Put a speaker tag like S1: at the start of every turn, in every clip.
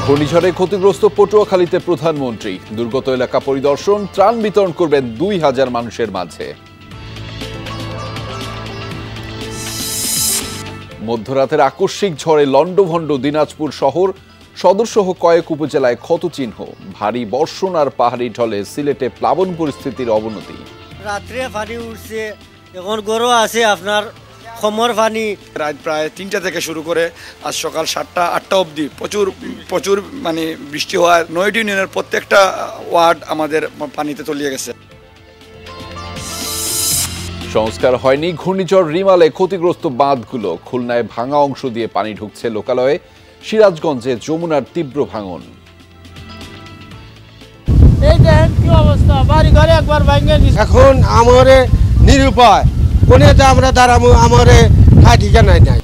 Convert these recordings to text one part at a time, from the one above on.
S1: ঘূর্ণিঝড়ে ক্ষতিগ্রস্ত পটুয়াখালীতে প্রধানমন্ত্রী দুর্গত এলাকা পরিদর্শন, ত্রাণ বিতরণ করবেন ২,০০০ মানুষের মাঝে। মধ্যরাতের আকস্মিক ঝড়ে লন্ডভন্ড দিনাজপুর শহর, সদরসহ কয়েক উপজেলায় ক্ষতচিহ্ন। ভারী বর্ষণ আর পাহাড়ি ঢলে সিলেটে প্লাবন পরিস্থিতির অবনতি।
S2: রাত্রে পানি উঠছে, এখন গরু আছে আপনার খমর পানি।
S3: রাত প্রায় ৩টা থেকে শুরু করে আজ সকাল ৭টা ৮টা অবধি প্রচুর মানে বৃষ্টি হওয়ায় ৯টি ইউনিয়নের প্রত্যেকটা ওয়ার্ড আমাদের পানিতে তলিয়ে গেছে।
S1: সংস্কার হয়নি ঘূর্ণিঝড় রিমালে ক্ষতিগ্রস্ত বাঁধগুলো। খুলনায় ভাঙা অংশ দিয়ে পানি ঢুকছে লোকালয়ে। সিরাজগঞ্জে যমুনার তীব্র ভাঙন।
S4: এখন আমরে নিরুপায় কোনে আমরা দাঁড়াবো, আমরে ঠাই ঠিকানায় নাই।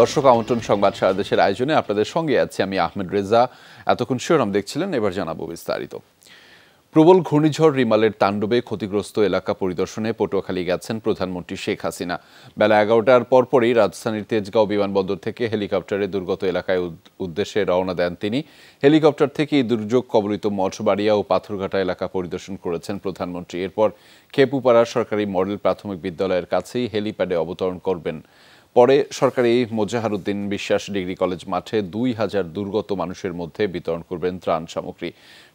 S1: দর্শক আমন্ত্রণ সংবাদ সারা দেশের আয়োজনে আপনাদের সঙ্গে আছি আমি আহমেদ রেজা। এতক্ষণ শিরোনাম দেখছিলেন, এবার জানাবো বিস্তারিত। প্রবল ঘূর্ণিঝড় রিমালের তাণ্ডবে ক্ষতিগ্রস্ত এলাকা পরিদর্শনে পটুয়াখালী গেছেন প্রধানমন্ত্রী শেখ হাসিনা। বেলা ১১টার পরপরই রাজধানীর তেজগাঁও বিমানবন্দর থেকে হেলিকপ্টারে দুর্গত এলাকায় উদ্দেশ্যে রওনা দেন তিনি। হেলিকপ্টার থেকেই দুর্যোগ কবলিত মঠবাড়িয়া ও পাথরঘাটা এলাকা পরিদর্শন করেছেন প্রধানমন্ত্রী। এরপর খেপুপাড়া সরকারি মডেল প্রাথমিক বিদ্যালয়ের কাছেই হেলিপ্যাডে অবতরণ করবেন। পরে সরকারি মোজাহারউদ্দিন বিশ্বাস ডিগ্রি কলেজ মাঠে ২,০০০ দুর্গত মানুষের মধ্যে বিতরণ করবেন ত্রাণ সামগ্রী।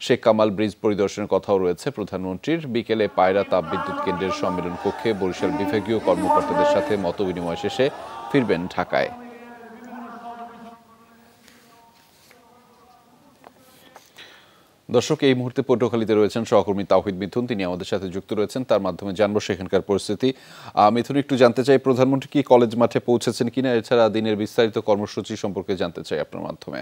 S1: শেখ কামাল ব্রিজ পরিদর্শনের কথাও রয়েছে প্রধানমন্ত্রীর। বিকেলে পায়রা তাপবিদ্যুৎ কেন্দ্রের সম্মেলন কক্ষে বরিশাল বিভাগীয় কর্মকর্তাদের সাথে মতবিনিময় শেষে ফিরবেন ঢাকায়। দর্শক, এই মুহূর্তে পটুয়াখালীতে রয়েছেন সহকর্মী তাওহিদ মিথুন, তিনি আমাদের সাথে যুক্ত রয়েছেন। তার মাধ্যমে জানবো সেখানকার পরিস্থিতি। মিথুন, একটু জানতে চাই প্রধানমন্ত্রী কি কলেজ মাঠে পৌঁছেছেন কিনা, এছাড়া দিনের বিস্তারিত কর্মসূচি সম্পর্কে জানতে চাই আপনার মাধ্যমে।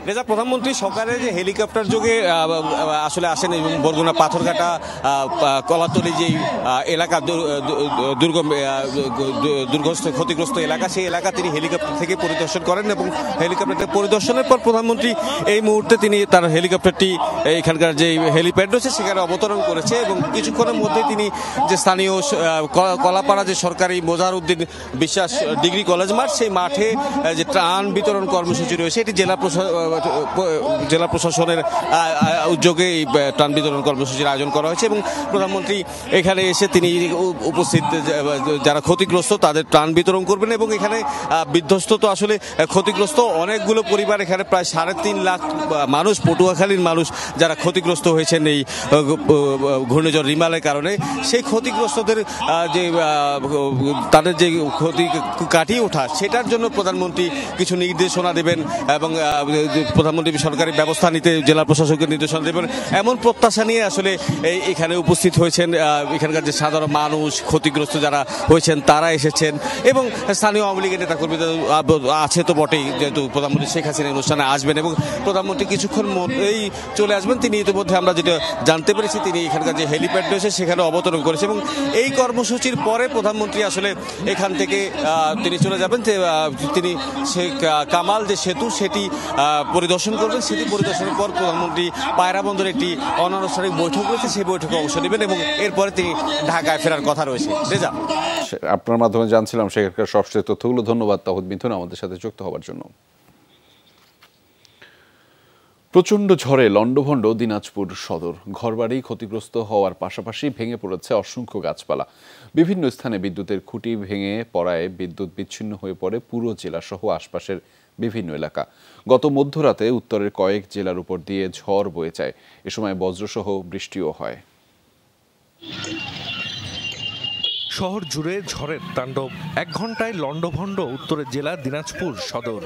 S5: রেজা, প্রধানমন্ত্রী সকালে যে হেলিকপ্টার যোগে আসলে আসেন এবং বরগুনা পাথরঘাটা কলাতলি যে এলাকা ক্ষতিগ্রস্ত এলাকা, সেই এলাকা তিনি হেলিকপ্টার থেকে পরিদর্শন করেন এবং হেলিকপ্টার পরিদর্শনের পর প্রধানমন্ত্রী এই মুহূর্তে তিনি তার হেলিকপ্টারটি এখানকার যে হেলিপ্যাড রয়েছে সেখানে অবতরণ করেছে এবং কিছুক্ষণের মধ্যে তিনি যে স্থানীয় কলাপাড়া যে সরকারি মোজাহারউদ্দিন বিশ্বাস ডিগ্রি কলেজ মাঠ, সেই মাঠে যে ত্রাণ বিতরণ কর্মসূচি রয়েছে এটি জেলা প্রশাসনের উদ্যোগে এই ত্রাণ বিতরণ কর্মসূচির আয়োজন করা হয়েছে এবং প্রধানমন্ত্রী এখানে এসে তিনি উপস্থিত যারা ক্ষতিগ্রস্ত তাদের ত্রাণ বিতরণ করবেন এবং এখানে বিধ্বস্ত তো আসলে ক্ষতিগ্রস্ত অনেকগুলো পরিবার, এখানে প্রায় ৩.৫ লাখ মানুষ, পটুয়াখালীর মানুষ যারা ক্ষতিগ্রস্ত হয়েছেন এই ঘূর্ণিঝড় রিমালের কারণে, সেই ক্ষতিগ্রস্তদের যে তাদের যে ক্ষতি কাটিয়ে ওঠা সেটার জন্য প্রধানমন্ত্রী কিছু নির্দেশনা দেবেন এবং প্রধানমন্ত্রী সরকারি ব্যবস্থা নিতে জেলা প্রশাসনকে নির্দেশনা দেবেন এমন প্রত্যাশা নিয়ে আসলে এখানে উপস্থিত হয়েছেন। এখানকার যে সাধারণ মানুষ ক্ষতিগ্রস্ত যারা হয়েছেন তারা এসেছেন এবং স্থানীয় আওয়ামী লীগের নেতাকর্মী আছে তো বটেই, যেহেতু প্রধানমন্ত্রী শেখ হাসিনা অনুষ্ঠানে আসবেন এবং প্রধানমন্ত্রী কিছুক্ষণ মধ্যেই চলে আসবেন। তিনি ইতিমধ্যে আমরা যেটা জানতে পেরেছি তিনি এখানকার যে হেলিপ্যাড রয়েছে সেখানে অবতরণ করেছে এবং এই কর্মসূচির পরে প্রধানমন্ত্রী আসলে এখান থেকে তিনি চলে যাবেন। তিনি শেখ কামাল যে সেতু সেটি পরিদর্শন করবেন। সেটি পরিদর্শনের পর প্রধানমন্ত্রী পায়রা বন্দরে একটি অনানুষ্ঠানিক বৈঠক রয়েছে, সেই বৈঠকে অংশ নেবেন এবং এরপরে তিনি ঢাকায় ফেরার কথা রয়েছে। রেজা,
S1: আপনার মাধ্যমে জানছিলাম সেখানকার সবশেষ তথ্যগুলো। ধন্যবাদ তাহিদ মিথুন আমাদের সাথে যুক্ত হওয়ার জন্য। প্রচণ্ড ঝড়ে লন্ডভন্ড দিনাজপুর সদর। ঘরবাড়ি ক্ষতিগ্রস্ত হওয়ার পাশাপাশি ভেঙে পড়েছে অসংখ্য গাছপালা। বিভিন্ন স্থানে বিদ্যুতের খুঁটি ভেঙে পড়ায় বিদ্যুৎ বিচ্ছিন্ন হয়ে পড়ে পুরো জেলাসহ আশপাশের বিভিন্ন এলাকা। গত মধ্যরাতে উত্তরের কয়েক জেলার উপর দিয়ে ঝড় বয়ে যায়। এ সময় বজ্রসহ বৃষ্টিও হয়।
S6: শহর জুড়ে ঝড়ের তাণ্ডব। ১ ঘন্টায় লন্ডভন্ড উত্তরের জেলা দিনাজপুর সদর।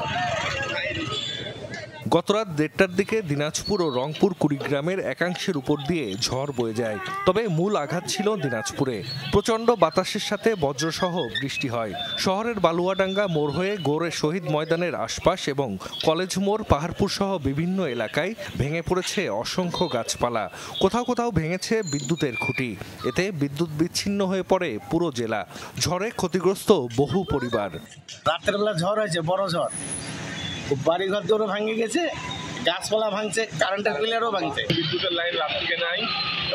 S6: গতরাত 1:30টার দিকে দিনাজপুর ও রংপুর কুড়িগ্রামের একাংশের উপর দিয়ে ঝড় বয়ে যায়। তবে মূল আঘাত ছিল দিনাজপুরে। প্রচণ্ড বাতাসের সাথে বজ্রসহ বৃষ্টি হয়। শহরের বালুয়াডাঙ্গা মোড় হয়ে গৌড়ে শহীদ ময়দানের আশপাশ এবং কলেজ মোড়, পাহাড়পুর সহ বিভিন্ন এলাকায় ভেঙে পড়েছে অসংখ্য গাছপালা। কোথাও কোথাও ভেঙেছে বিদ্যুতের খুঁটি। এতে বিদ্যুৎ বিচ্ছিন্ন হয়ে পড়ে পুরো জেলা। ঝড়ে ক্ষতিগ্রস্ত বহু পরিবার।
S7: রাতের বেলা ঝড় হয়েছে, বড় ঝড়, বাড়িঘর দৌড়ে ভাঙে গেছে, গাছপালা ভাঙছে, কারেন্টের পিলারও ভাঙছে।
S8: বিদ্যুতের লাইন রাত থেকে নাই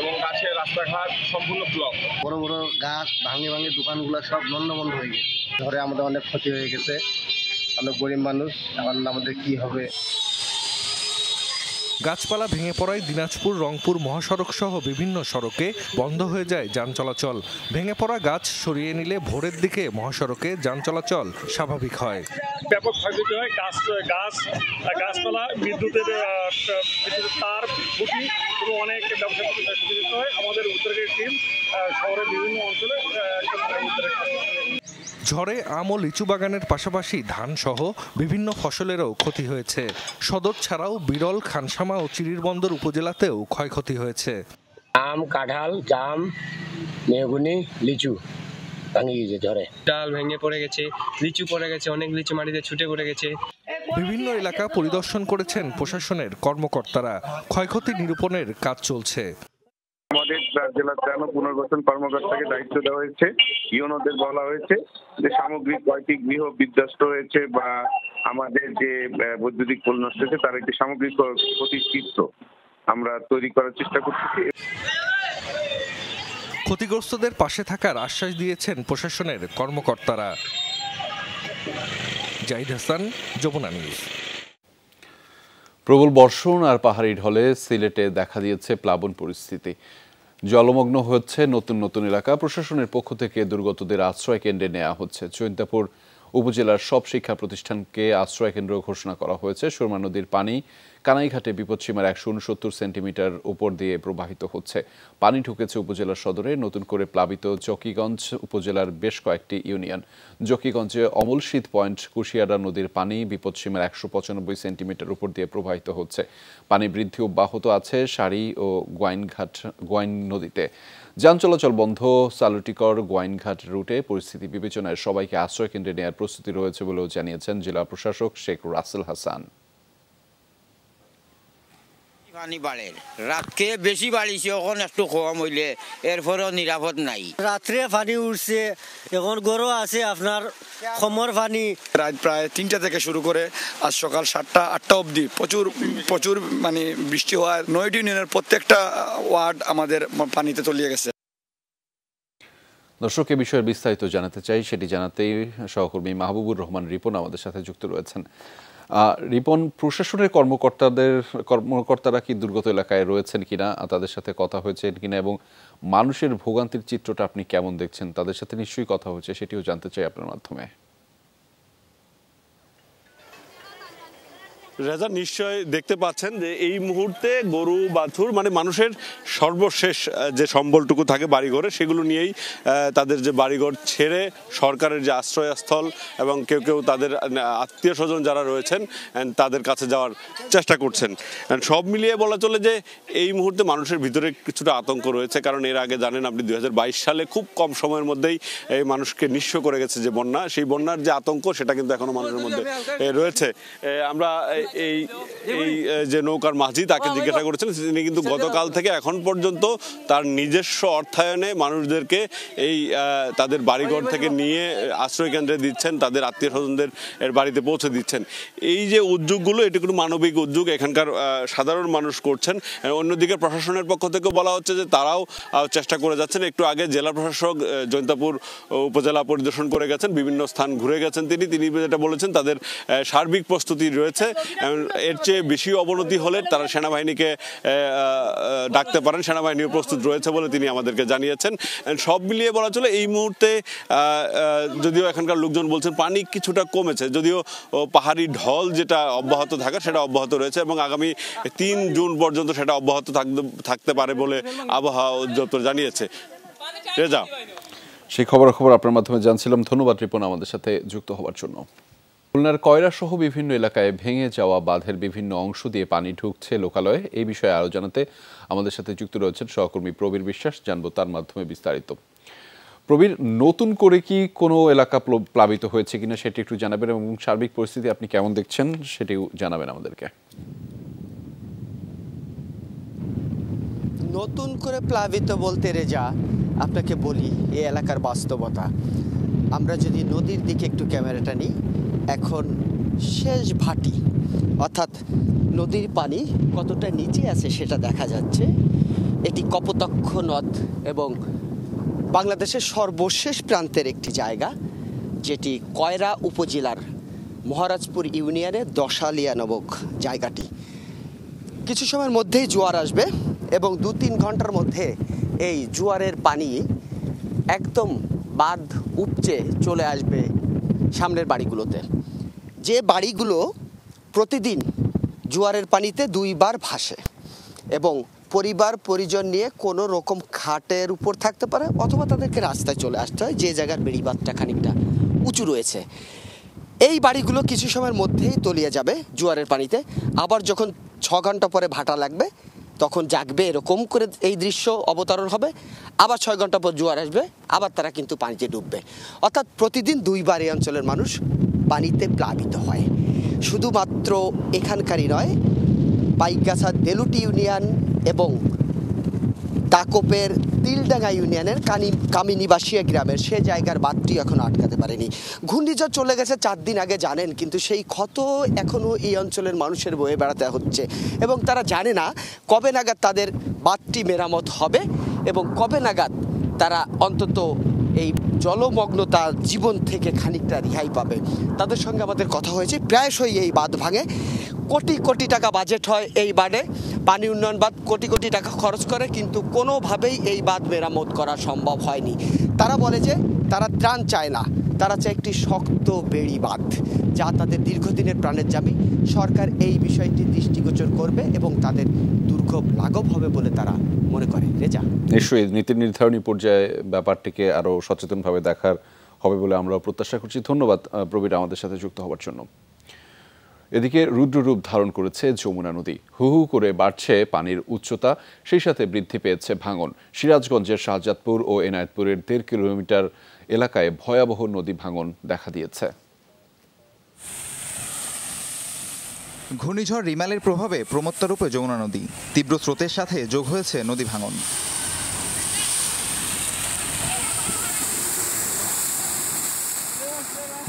S8: এবং গাছের রাস্তাঘাট সম্পূর্ণ ব্লক।
S7: বড় বড় গাছ ভাঙে ভাঙে দোকানগুলো সব বন্ধ হয়ে গেছে। ঝড়ে আমাদের অনেক ক্ষতি হয়ে গেছে। আমরা গরিব মানুষ, এখন আমাদের কি হবে।
S6: গাছপালা ভেঙে পড়ায় দিনাজপুর রংপুর মহাসড়ক সহ বিভিন্ন সড়কে বন্ধ হয়ে যায় যান চলাচল। ভেঙে পড়া গাছ সরিয়ে নিলে ভোরের দিকে মহাসড়কে যান চলাচল স্বাভাবিক হয়।
S8: ব্যাপক ক্ষয়ক্ষতি হয়, গাছপালা, বিদ্যুতের তার, খুঁটি এবং অনেক ব্যবসা ক্ষতিগ্রস্ত হয়। আমাদের উদ্ধারের টিম শহরের বিভিন্ন অঞ্চলে
S6: ঝড়ে আম ও লিচু বাগানের পাশাপাশি ধান সহ বিভিন্ন ফসলেরও ক্ষতি হয়েছে। সদর ছাড়াও বিরল, খানসামা ও চিরিরবন্দর উপজেলাতেও ক্ষয়ক্ষতি হয়েছে।
S7: আম, কাঁঠাল, জাম, মেহগুনি, লিচু ভাঙে গেছে ঝড়ে।
S9: ডাল ভেঙে পড়ে গেছে, লিচু পড়ে গেছে, অনেক লিচু মাটিতে ছুটে পড়ে গেছে।
S6: বিভিন্ন এলাকা পরিদর্শন করেছেন প্রশাসনের কর্মকর্তারা। ক্ষয়ক্ষতি নিরূপণের কাজ চলছে।
S8: আমাদের জেলার ত্রাণ পুনর্গঠন কর্মকর্তাকে দায়িত্ব দেওয়া হয়েছে। ইউনোদের বলা হয়েছে যে সামগ্রিক কয়টি গৃহ বিধ্বস্ত হয়েছে বা আমাদের যে বৈদ্যুতিক পোল নষ্ট হয়েছে তার একটি সামগ্রিক ক্ষতিচিত্র আমরা তৈরি করার চেষ্টা করতেছি।
S6: ক্ষতিগ্রস্তদের পাশে থাকার আশ্বাস দিয়েছেন প্রশাসনের কর্মকর্তারা। জাহিদ হাসান, যমুনা নিউজ।
S1: প্রবল বর্ষণ আর পাহাড়ি ঢলে সিলেটে দেখা দিয়েছে প্লাবন পরিস্থিতি। জলমগ্ন হচ্ছে নতুন নতুন এলাকা। প্রশাসনের পক্ষ থেকে দুর্গতদের আশ্রয় কেন্দ্রে নেওয়া হচ্ছে। জৈন্তাপুর উপজেলার সব শিক্ষা প্রতিষ্ঠানকে আশ্রয় কেন্দ্র ঘোষণা করা হয়েছে। সুরমা নদীর পানি কানাইঘাটে বিপদসীমার 169 সেন্টিমিটার উপর দিয়ে প্রবাহিত হচ্ছে। পানি ঢুকেছে উপজেলার সদরে। নতুন করে প্লাবিত জকিগঞ্জ উপজেলার বেশ কয়েকটি ইউনিয়ন। জকিগঞ্জে অমলশীত পয়েন্ট কুশিয়ারা নদীর পানি বিপদসীমার 195 সেন্টিমিটার উপর দিয়ে প্রবাহিত হচ্ছে। পানি বৃদ্ধি অব্যাহত আছে সারি ও গোয়াইন নদীতে। যান চলাচল বন্ধ সালুটিকর গোয়াইনঘাট রুটে। পরিস্থিতি বিবেচনায় সবাইকে আশ্রয় কেন্দ্রে নেওয়ার প্রস্তুতি রয়েছে বলেও জানিয়েছেন জেলা প্রশাসক শেখ রাসেল হাসান।
S10: পানি বাড়ে, রাতকে বেশি বাড়িছে, এখন একটু কম হইলে এরপরেও নিরাপদ নাই।
S2: রাত্রে পানি উঠছে, এখন গরু আছে আপনার খমর পানি।
S3: রাত প্রায় 3টা থেকে শুরু করে আজ সকাল 7টা 8টা অবধি প্রচুর মানে বৃষ্টি হওয়ায় 9টি ইউনিয়নের প্রত্যেকটা ওয়ার্ড আমাদের পানিতে তলিয়ে গেছে।
S1: দর্শক, এ বিষয়ে বিস্তারিত জানাতে চাই, সেটি জানাতেই সহকর্মী মাহবুবুর রহমান রিপন আমাদের সাথে যুক্ত রয়েছেন। রিপন, প্রশাসনের কর্মকর্তারা কি দুর্গত এলাকায় রয়েছেন কিনা, তাদের সাথে কথা হয়েছে কিনা এবং মানুষের ভোগান্তির চিত্রটা আপনি কেমন দেখছেন? তাদের সাথে নিশ্চয়ই কথা হয়েছে, সেটিও জানতে চাই আপনার মাধ্যমে।
S11: রেজা, নিশ্চয় দেখতে পাচ্ছেন যে এই মুহূর্তে গরু বাছুর মানে মানুষের সর্বশেষ যে সম্বলটুকু থাকে বাড়িঘরে, সেগুলো নিয়েই তাদের যে বাড়িঘর ছেড়ে সরকারের যে আশ্রয়স্থল এবং কেউ কেউ তাদের আত্মীয় স্বজন যারা রয়েছেন তাদের কাছে যাওয়ার চেষ্টা করছেন। সব মিলিয়ে বলা চলে যে এই মুহূর্তে মানুষের ভিতরে কিছুটা আতঙ্ক রয়েছে, কারণ এর আগে জানেন আপনি 2022 সালে খুব কম সময়ের মধ্যেই এই মানুষকে নিঃস্ব করে গেছে যে বন্যা, সেই বন্যার যে আতঙ্ক সেটা কিন্তু এখনো মানুষের মধ্যে রয়েছে। আমরা এই যে নৌকার মাঝি তাকে জিজ্ঞাসা করেছেন, তিনি কিন্তু গতকাল থেকে এখন পর্যন্ত তার নিজস্ব অর্থায়নে মানুষদেরকে এই তাদের বাড়িঘর থেকে নিয়ে আশ্রয় কেন্দ্রে দিচ্ছেন, তাদের আত্মীয় স্বজনদের বাড়িতে পৌঁছে দিচ্ছেন। এই যে উদ্যোগগুলো, এটি কোনো মানবিক উদ্যোগ এখানকার সাধারণ মানুষ করছেন। অন্যদিকে প্রশাসনের পক্ষ থেকে বলা হচ্ছে যে তারাও চেষ্টা করে যাচ্ছেন। একটু আগে জেলা প্রশাসক জৈন্তাপুর উপজেলা পরিদর্শন করে গেছেন, বিভিন্ন স্থান ঘুরে গেছেন। তিনি যেটা বলেছেন তাদের সার্বিক প্রস্তুতি রয়েছে। এর চেয়ে বেশি অবনতি হলে তারা সেনাবাহিনীকে ডাকতে পারেন, সেনাবাহিনীও প্রস্তুত রয়েছে বলে তিনি আমাদেরকে জানিয়েছেন। সব মিলিয়ে বলা চলে এই মুহূর্তে যদিও এখানকার লোকজন বলছেন পানি কিছুটা কমেছে, যদিও পাহাড়ি ঢল যেটা অব্যাহত থাকা সেটা অব্যাহত রয়েছে এবং আগামী 3 জুন পর্যন্ত সেটা অব্যাহত থাকতে পারে বলে আবহাওয়া অধিদপ্তর জানিয়েছে।
S1: সেই খবর আপনার মাধ্যমে জানছিলাম। ধন্যবাদ রিপন আমাদের সাথে যুক্ত হওয়ার জন্য। খুলনার কয়রা সহ বিভিন্ন এলাকায় ভেঙে যাওয়া বাঁধের বিভিন্ন অংশ দিয়ে পানি ঢুকছে লোকালয়ে। এই বিষয়ে আরো জানাতে আমাদের সাথে যুক্ত রয়েছেন সহকর্মী প্রবীর বিশ্বাস, জানবো তার মাধ্যমে বিস্তারিত। প্রবীর, নতুন করে কি কোনো এলাকা প্লাবিত হয়েছে কিনা সেটি একটু জানাবেন এবং সার্বিক পরিস্থিতি আপনি কেমন দেখছেন সেটিও জানাবেন আমাদেরকে।
S12: নতুন করে প্লাবিত বলতে রেজা আপনাকে বলি এই এলাকার বাস্তবতা। আমরা যদি নদীর দিকে একটু ক্যামেরাটা নিই, এখন শেষ ভাটি অর্থাৎ নদীর পানি কতটা নিচে আছে সেটা দেখা যাচ্ছে। এটি কপোতাক্ষ নদ এবং বাংলাদেশের সর্বশেষ প্রান্তের একটি জায়গা, যেটি কয়রা উপজেলার মহারাজপুর ইউনিয়নের দশালিয়া নামক জায়গাটি। কিছু সময়ের মধ্যেই জোয়ার আসবে এবং 2-3 ঘন্টার মধ্যে এই জোয়ারের পানি একদম বাঁধ উপচে চলে আসবে সামনের বাড়িগুলোতে, যে বাড়িগুলো প্রতিদিন জোয়ারের পানিতে 2 বার ভাসে এবং পরিবার পরিজন নিয়ে কোনো রকম খাটের উপর থাকতে পারে অথবা তাদেরকে রাস্তায় চলে আসতে হয়, যে জায়গার বেড়িবাঁধটা খানিকটা উঁচু রয়েছে। এই বাড়িগুলো কিছু সময়ের মধ্যেই তলিয়ে যাবে জোয়ারের পানিতে। আবার যখন 6 ঘন্টা পরে ভাটা লাগবে তখন জাগবে, এরকম করে এই দৃশ্য অবতরণ হবে। আবার 6 ঘন্টা পর জোয়ার আসবে, আবার তারা কিন্তু পানিতে ডুববে। অর্থাৎ প্রতিদিন 2 বার এই অঞ্চলের মানুষ পানিতে প্লাবিত হয়। শুধুমাত্র এখানকারই নয়, পাইকগাছা দেলুটি ইউনিয়ন এবং দাকোপের তিলডাঙ্গা ইউনিয়নের কামিনীবাসিয়া গ্রামের সে জায়গার বাঁধটি এখনও আটকাতে পারেনি। ঘূর্ণিঝড় চলে গেছে 4 দিন আগে জানেন, কিন্তু সেই ক্ষত এখনও এই অঞ্চলের মানুষের বয়ে বেড়াতে হচ্ছে এবং তারা জানে না কবে নাগাদ তাদের বাঁধটি মেরামত হবে এবং কবে নাগাদ তারা অন্তত এই জলমগ্নতা জীবন থেকে খানিকটা রেহাই পাবে। তাদের সঙ্গে আমাদের কথা হয়েছে। প্রায়শই এই বাঁধ ভাঙে, কোটি কোটি টাকা বাজেট হয় এই বাঁধে, পানি উন্নয়ন বাঁধ কোটি কোটি টাকা খরচ করে, কিন্তু কোনোভাবেই এই বাঁধ মেরামত করা সম্ভব হয়নি। তারা বলে যে তারা ত্রাণ চায় না, তারা চায় একটি শক্ত বেড়ি বাঁধ, যা তাদের দীর্ঘদিনের প্রাণের দাবি। সরকার এই বিষয়টি দৃষ্টিগোচর করবে এবং তাদের দুর্ভোগ লাঘব হবে বলে তারা মনে করে। রেজা,
S1: নিশ্চয়ই নীতি নির্ধারণী পর্যায়ে ব্যাপারটিকে আরো সচেতনভাবে দেখার হবে বলে আমরা প্রত্যাশা করছি। ধন্যবাদ প্রবীর আমাদের সাথে যুক্ত হওয়ার জন্য। এদিকে রুদ্ররূপ ধারণ করেছে যমুনা নদী। হু হু করে বাড়ছে পানির উচ্চতা, সেই সাথে বৃদ্ধি পেয়েছে ভাঙন। সিরাজগঞ্জের শাহজাদপুর ও এনায়েতপুরের 1.5 কিলোমিটার এলাকায় ভয়াবহ নদী ভাঙন দেখা দিয়েছে।
S13: ঘূর্ণিঝড় রিমালের প্রভাবে প্রমত্তারূপে যমুনা নদী তীব্র স্রোতের সাথে যোগ হয়েছে নদী ভাঙন।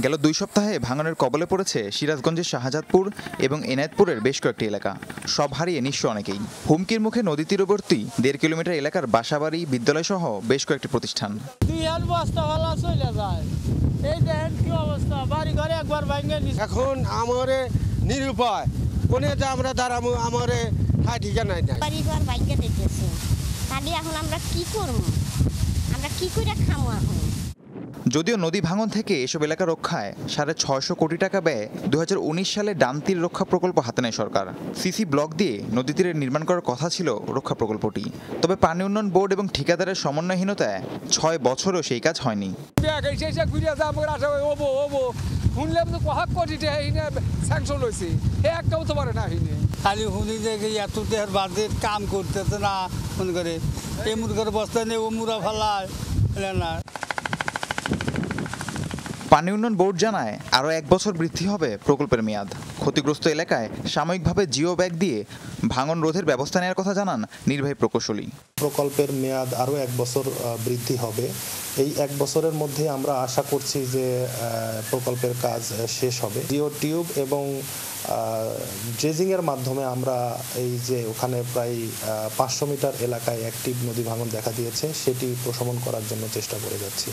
S13: গেল 2 সপ্তাহে ভাঙনের কবলে পড়েছে সিরাজগঞ্জের শাহজাদপুর এবং এনায়েতপুরের বেশ কয়েকটি এলাকা। সব হারিয়ে নিঃস্ব অনেকেই। হুমকির মুখে নদী তীরবর্তী 1.5 কিলোমিটার এলাকার বাসাবাড়ি, বিদ্যালয় সহ বেশ কয়েকটি প্রতিষ্ঠান।
S4: এখন আমারে নিরুপায়, কোনে যে আমরা দাঁড়াবো, আমারে ঠাই ঠিকানা নাই।
S14: বাড়িঘর ভাগ্য দিতেছে, তাহলে এখন আমরা কি করব? আমরা কি করে খাবো এখন?
S13: যদিও নদী ভাঙন থেকে এসব এলাকা রক্ষায় 650 কোটি টাকা ব্যয়ে 2019 সালে ডান তীর রক্ষা প্রকল্প হাতে নেয় সরকার। সিসি ব্লক দিয়ে নদী তীরে নির্মাণ করার কথা ছিল রক্ষা প্রকল্পটি। তবে পানি উন্নয়ন বোর্ড এবং ঠিকাদারের সমন্বয়হীনতায় 6 বছরও সেই কাজ হয়নি।
S15: খালি শুনি যে এত দেহের বাদে কাম করতেছে না, মনে করে এমুর করে বস্তা নেই ও মুরা ফালায় না।
S13: পানি উন্নয়ন বোর্ড জানায় আরও 1 বছর বৃদ্ধি হবে প্রকল্পের মেয়াদ। ক্ষতিগ্রস্ত এলাকায় সাময়িকভাবে জিও ব্যাগ দিয়ে ভাঙন রোধের ব্যবস্থা নেওয়ার কথা জানান নির্বাহী প্রকৌশলী।
S16: প্রকল্পের মেয়াদ আরও 1 বছর বৃদ্ধি হবে। এই 1 বছরের মধ্যে আমরা আশা করছি যে প্রকল্পের কাজ শেষ হবে। জিও টিউব এবং ড্রেজিংয়ের মাধ্যমে আমরা এই যে ওখানে প্রায় 500 মিটার এলাকায় অ্যাক্টিভ নদী ভাঙন দেখা দিয়েছে, সেটি প্রশমন করার জন্য চেষ্টা করে যাচ্ছি।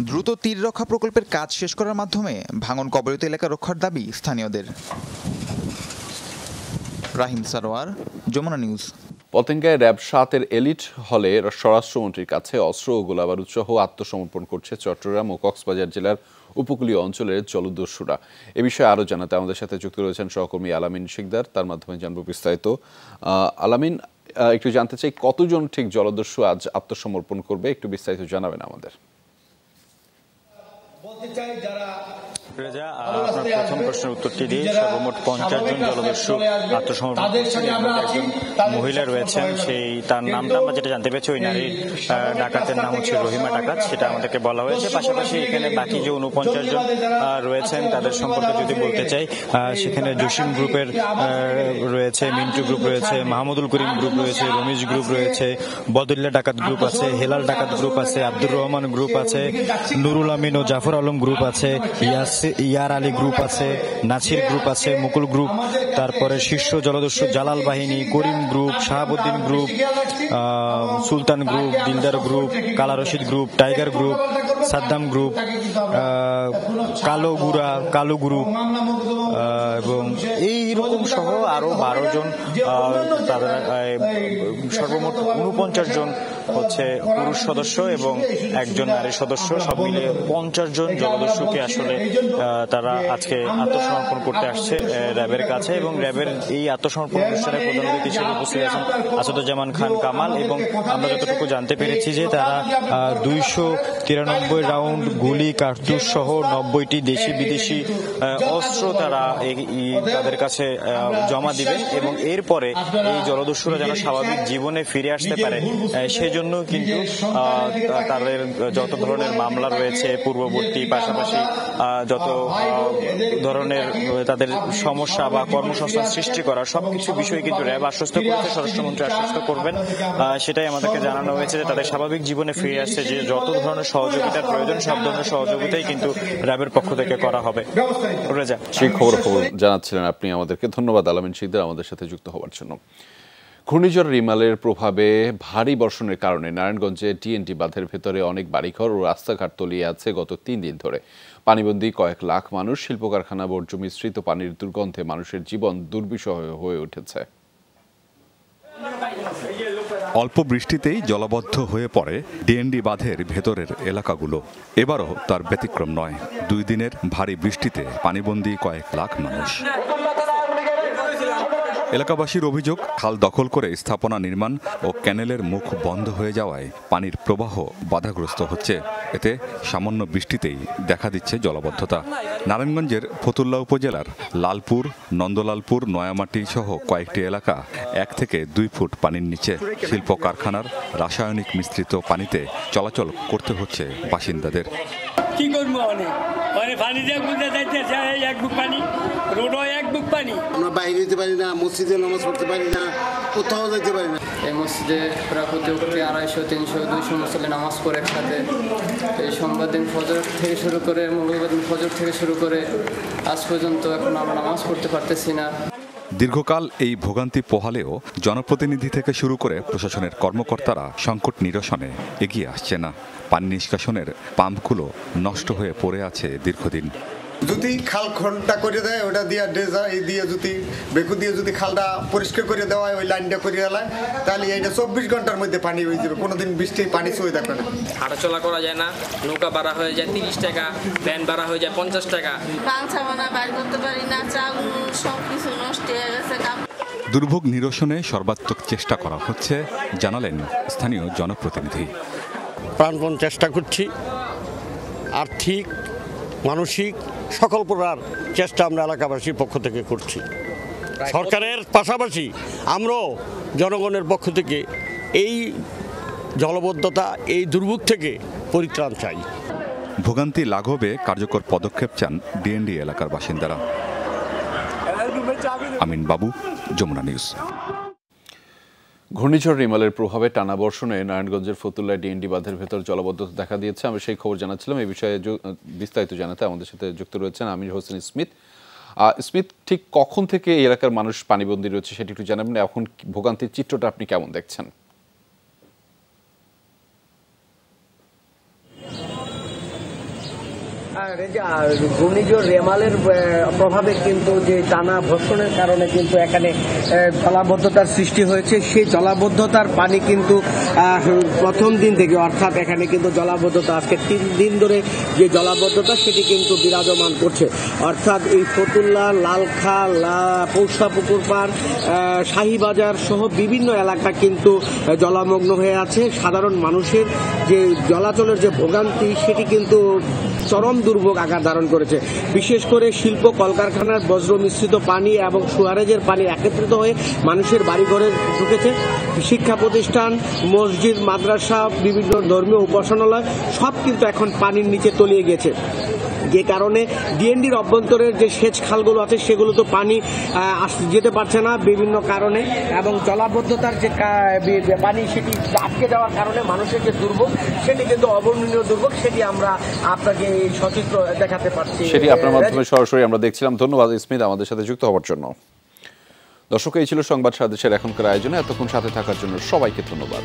S13: দ্রুত তীর রক্ষা প্রকল্পের কাজ শেষ করার মাধ্যমে ভাঙন কবলিত এলাকা রক্ষার দাবি স্থানীয়দের। রাহিম সারোয়ার, যমুনা নিউজ।
S1: পতেঙ্গায় র্যাব 7-এর এলিট হলে স্বরাষ্ট্রমন্ত্রীর কাছে অস্ত্র ও গোলাবারুদ সহ আত্মসমর্পণ করছে চট্টগ্রাম ও কক্সবাজার জেলার উপকূলীয় অঞ্চলের জলদস্যুরা। এ বিষয়ে আরও জানাতে আমাদের সাথে যুক্ত রয়েছেন সহকর্মী আলামিন শিকদার, তার মাধ্যমে জানবো বিস্তারিত। আলামিন, একটু জানতে চাই কতজন ঠিক জলদস্যু আজ আত্মসমর্পণ করবে, একটু বিস্তারিত জানাবেন আমাদের।
S17: বলতে চাই যারা রেজা, আপনার প্রথম প্রশ্নের উত্তরটি দিয়ে সর্বমোট 50 জন জলদস্যু আত্মসমর্পণ করেছেন। একজন মহিলা রয়েছেন, তার নামটা আমরা যেটা জানতে পেরেছি, ওই নারীর ডাকাতের নাম হচ্ছে রহিমা ডাকাত, সেটা আমাদেরকে বলা হয়েছে। পাশাপাশি এখানে বাকি যে 49 জন রয়েছেন তাদের সম্পর্কে যদি বলতে চাই, সেখানে জসিম গ্রুপের রয়েছে, মিন্টু গ্রুপ রয়েছে, মাহমুদুল করিম গ্রুপ রয়েছে, রমিজ গ্রুপ রয়েছে, বদরুল্লাহ ডাকাত গ্রুপ আছে, হেলাল ডাকাত গ্রুপ আছে, আব্দুর রহমান গ্রুপ আছে, নুরুল আমিন ও জাফর আলম গ্রুপ আছে, ইয়ার আলী গ্রুপ আছে, নাছির গ্রুপ আছে, মুকুল গ্রুপ, তারপরে শীর্ষ জলদস্যু জালাল বাহিনী, করিম গ্রুপ, শাহাবুদ্দিন গ্রুপ, সুলতান গ্রুপ, দিলদার গ্রুপ, কালা Rashid group, tiger group, Saddam group, কালো গ্রুপ এবং এইরকম সহ আরো 12 জন, তাদের সর্বমোট 49 জন হচ্ছে পুরুষ সদস্য এবং একজন নারী সদস্য, সব মিলে 50 জন জলদস্যুকে আসলে তারা আজকে আত্মসমর্পণ করতে আসছে র্যাবের কাছে। এবং র্যাবের এই আত্মসমর্পণ অনুষ্ঠানে প্রধান অতিথি হিসেবে উপস্থিত আছেন আসাদুজ্জামান খান কামাল, এবং আমরা যতটুকু জানতে পেরেছি যে তারা 293 রাউন্ড গুলি, কার্তুজ সহ 90টি দেশি বিদেশি অস্ত্র তারা তাদের কাছে জমা দিবেন এবং এরপরে এই জলদস্যুরা যেন স্বাভাবিক জীবনে ফিরে আসতে পারে সেই জন্য কিন্তু তাদের যত ধরনের মামলা রয়েছে পূর্ববর্তী, পাশাপাশি যত ধরনের তাদের সমস্যা বা কর্মসংস্থান সৃষ্টি করা সবকিছু বিষয়ে কিন্তু র্যাব আশ্বস্ত করেছে, স্বরাষ্ট্রমন্ত্রী আশ্বস্ত করবেন, সেটাই আমাদেরকে জানানো হয়েছে যে তাদের স্বাভাবিক জীবনে ফিরে আসছে যে যত ধরনের সহযোগিতার প্রয়োজন সব ধরনের সহযোগিতাই কিন্তু র্যাবের পক্ষ থেকে করা হবে।
S1: সেই খবর জানাচ্ছিলেন আপনি আমাদেরকে। ধন্যবাদ আলামিন শিকদার আমাদের সাথে যুক্ত হওয়ার জন্য। ঘূর্ণিঝড় রিমালের প্রভাবে ভারী বর্ষণের কারণে নারায়ণগঞ্জে টিএনটি বাঁধের ভেতরে অনেক বাড়িঘর ও রাস্তাঘাট তলিয়ে আছে গত 3 দিন ধরে। পানিবন্দী কয়েক লাখ মানুষ, শিল্প কারখানা, বর্জ্য মিশ্রিত পানির দুর্গন্ধে মানুষের জীবন দুর্বিষহ হয়ে উঠেছে।
S18: অল্প বৃষ্টিতেই জলাবদ্ধ হয়ে পড়ে ডিএনডি বাঁধের ভেতরের এলাকাগুলো। এবারও তার ব্যতিক্রম নয়। 2 দিনের ভারী বৃষ্টিতে পানিবন্দী কয়েক লাখ মানুষ। এলাকাবাসীর অভিযোগ, খাল দখল করে স্থাপনা নির্মাণ ও ক্যানেলের মুখ বন্ধ হয়ে যাওয়ায় পানির প্রবাহ বাধাগ্রস্ত হচ্ছে। এতে সামান্য বৃষ্টিতেই দেখা দিচ্ছে জলাবদ্ধতা। নারায়ণগঞ্জের ফতুল্লা উপজেলার লালপুর, নন্দলালপুর, নয়ামাটি সহ কয়েকটি এলাকা 1 থেকে 2 ফুট পানির নিচে। শিল্প কারখানার রাসায়নিক মিশ্রিত পানিতে চলাচল করতে হচ্ছে বাসিন্দাদের।
S19: কি করবো পানি এক বুক পানি, রোডও এক বুক পানি,
S20: আমরা বাইরে যেতে পারি না, মসজিদে নামাজ পড়তে পারি না, কোথাও যেতে পারি না।
S21: এই মসজিদে প্রায় প্রতি 250, 300, 200 মুসল্লি নামাজ পড়ে একসাথে। এই সোমবার দিন ফজর থেকে শুরু করে, মঙ্গলবার দিন ফজর থেকে শুরু করে আজ পর্যন্ত এখন আমরা নামাজ পড়তে পারতেছি না।
S18: দীর্ঘকাল এই ভোগান্তি পোহালেও জনপ্রতিনিধি থেকে শুরু করে প্রশাসনের কর্মকর্তারা সংকট নিরসনে এগিয়ে আসছে না। পানি নিষ্কাশনের পাম্পগুলো নষ্ট হয়ে পড়ে আছে দীর্ঘদিন।
S20: যদি খাল খনটা করে দেয়, ওটা দিয়ে ড্রেজার দিয়ে যদি বেকু দিয়ে যদি খালটা পরিষ্কার করে দেওয়া হয়, ওই লাইনটা করে দেওয়া, তাহলে এইটা 24 ঘন্টার মধ্যে পানি হয়ে যাবে। কোনোদিন বৃষ্টি পানি ছুঁয়ে দেখবে না।
S22: হাঁটাচলা করা যায় না, নৌকা ভাড়া হয়ে যায় 30 টাকা, ভ্যান ভাড়া হয়ে যায় 50 টাকা।
S23: পাংছাবানা বাইর করতে পারি না, চাল সব কিছু নষ্ট হয়ে গেছে।
S18: দুর্ভোগ নিরসনে সর্বাত্মক চেষ্টা করা হচ্ছে জানালেন স্থানীয় জনপ্রতিনিধি।
S24: প্রাণপণ চেষ্টা করছি, আর্থিক মানসিক সকল প্রকার চেষ্টা আমরা এলাকাবাসীর পক্ষ থেকে করছি। সরকারের পাশাপাশি আমরাও জনগণের পক্ষ থেকে এই জলবদ্ধতা, এই দুর্ভোগ থেকে পরিত্রাণ চাই।
S18: ভোগান্তি লাঘবে কার্যকর পদক্ষেপ চান ডিএনডি এলাকার বাসিন্দারা। আমিন বাবু, যমুনা নিউজ।
S1: ঘূর্ণিঝড় রিমালের প্রভাবে টানা বর্ষণে নারায়ণগঞ্জের ফতুল্লায় ডিএনডি বাঁধের ভেতর জলাবদ্ধতা দেখা দিয়েছে। আমি সেই খবর জানাচ্ছিলাম। এই বিষয়ে বিস্তারিত জানাতে আমাদের সাথে যুক্ত রয়েছেন আমির হোসেন স্মিথ। স্মিথ, ঠিক কখন থেকে এই এলাকার মানুষ পানিবন্দী রয়েছে সেটি একটু জানাবেন। এখন ভোগান্তির চিত্রটা আপনি কেমন দেখছেন?
S25: ঘূর্ণিঝড় রেমালের প্রভাবে কিন্তু যে টানা বর্ষণের কারণে কিন্তু এখানে জলাবদ্ধতার সৃষ্টি হয়েছে। সেই জলাবদ্ধতার পানি কিন্তু প্রথম দিন থেকে, অর্থাৎ এখানে কিন্তু জলাবদ্ধতা আজকে 3 দিন ধরে যে জলাবদ্ধতা সেটি কিন্তু বিরাজমান করছে। অর্থাৎ এই ফতুল্লা, লালখাল, পৌষা পুকুর পাড়, শাহীবাজার সহ বিভিন্ন এলাকা কিন্তু জলামগ্ন হয়ে আছে। সাধারণ মানুষের যে চলাচলের যে ভোগান্তি সেটি কিন্তু চরম দুর্ভোগ আকার ধারণ করেছে। বিশেষ করে শিল্প কলকারখানার বজ্র মিশ্রিত পানি এবং সুয়ারেজের পানি একত্রিত হয়ে মানুষের বাড়িঘরে ঢুকেছে। শিক্ষা প্রতিষ্ঠান, মসজিদ, মাদ্রাসা, বিভিন্ন ধর্মীয় উপাসনালয় সব কিন্তু এখন পানির নিচে তলিয়ে গেছে, যে কারণে ডিএনডির অভ্যন্তরের যে সেচ খালগুলো আছে সেগুলো তো পানি যেতে পারছে না বিভিন্ন কারণে, এবং জলাবদ্ধতার যে পানি সেটি আটকে যাওয়ার কারণে মানুষের যে দুর্ভোগ সেটি কিন্তু অবর্ণনীয় দুর্ভোগ, সেটি আমরা আপনাকে এই সচিত্র দেখাতে পারছি,
S1: সেটি আপনার মাধ্যমে সরাসরি আমরা দেখছিলাম। ধন্যবাদ স্মিত আমাদের সাথে যুক্ত হওয়ার জন্য। দর্শক, এই ছিল সংবাদ সারা দেশের এখনকার আয়োজনে। এতক্ষণ সাথে থাকার জন্য সবাইকে ধন্যবাদ।